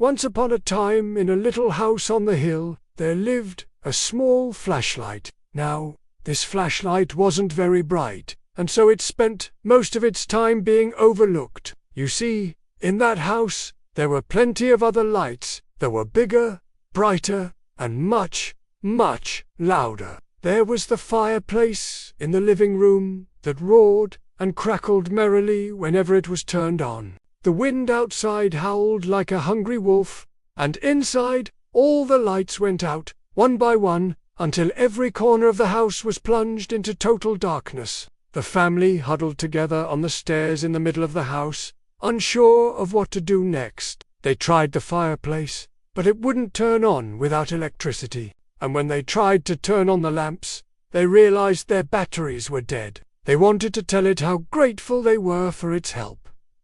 Once upon a time, in a little house on the hill, there lived a small flashlight. Now, this flashlight wasn't very bright, and so it spent most of its time being overlooked. You see, in that house, there were plenty of other lights that were bigger, brighter, and much, much louder. There was the fireplace in the living room that roared and crackled merrily whenever it was turned on. The wind outside howled like a hungry wolf, and inside all the lights went out, one by one, until every corner of the house was plunged into total darkness. The family huddled together on the stairs in the middle of the house, unsure of what to do next. They tried the fireplace, but it wouldn't turn on without electricity. And when they tried to turn on the lamps, they realized their batteries were dead. They wanted to tell it how grateful they were for its help.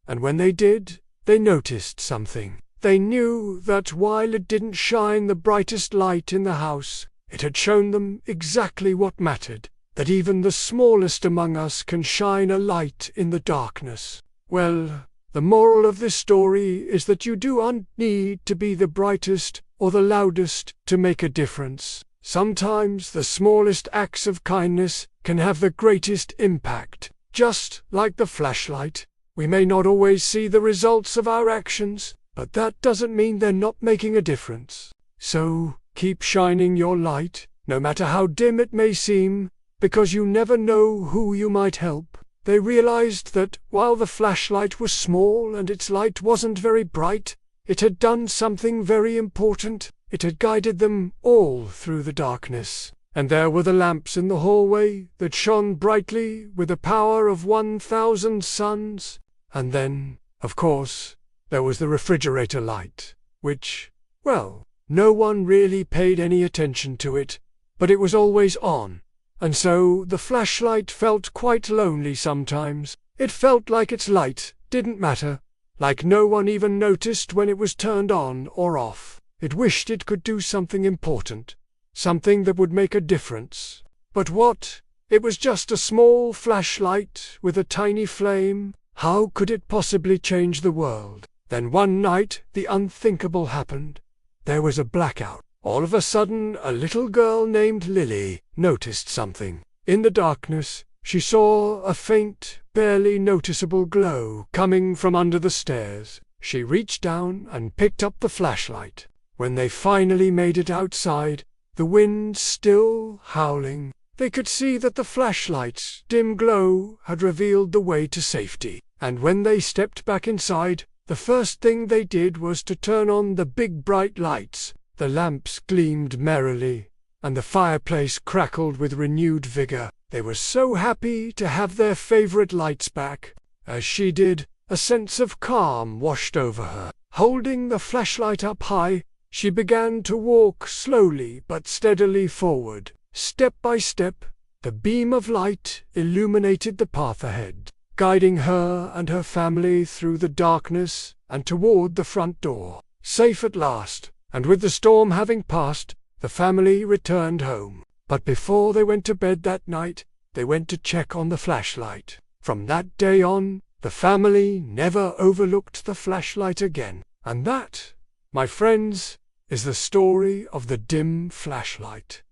And when they did, they noticed something. They knew that while it didn't shine the brightest light in the house, it had shown them exactly what mattered, that even the smallest among us can shine a light in the darkness. Well, the moral of this story is that you don't need to be the brightest or the loudest to make a difference. Sometimes the smallest acts of kindness can have the greatest impact. Just like the flashlight, we may not always see the results of our actions, but that doesn't mean they're not making a difference. So, keep shining your light, no matter how dim it may seem, because you never know who you might help. They realized that while the flashlight was small and its light wasn't very bright, it had done something very important. It had guided them all through the darkness. And there were the lamps in the hallway that shone brightly with the power of 1,000 suns. And then, of course, there was the refrigerator light, which, well, no one really paid any attention to it, but it was always on. And so the flashlight felt quite lonely sometimes. It felt like its light didn't matter, like no one even noticed when it was turned on or off. It wished it could do something important, something that would make a difference. But what? It was just a small flashlight with a tiny flame. How could it possibly change the world? Then one night the unthinkable happened. There was a blackout. All of a sudden, a little girl named Lily noticed something. In the darkness, she saw a faint, barely noticeable glow coming from under the stairs. She reached down and picked up the flashlight. When they finally made it outside, the wind still howling, they could see that the flashlight's dim glow had revealed the way to safety. And when they stepped back inside, the first thing they did was to turn on the big bright lights. The lamps gleamed merrily, and the fireplace crackled with renewed vigor. They were so happy to have their favorite lights back. As she did, a sense of calm washed over her. Holding the flashlight up high, she began to walk slowly but steadily forward. Step by step, the beam of light illuminated the path ahead, guiding her and her family through the darkness and toward the front door. Safe at last, and with the storm having passed, the family returned home. But before they went to bed that night, they went to check on the flashlight. From that day on, the family never overlooked the flashlight again. And that, my friends, is the story of the dim flashlight.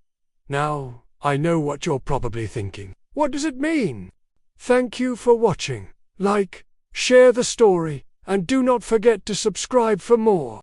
Now, I know what you're probably thinking. What does it mean? Thank you for watching. Like, share the story, and do not forget to subscribe for more.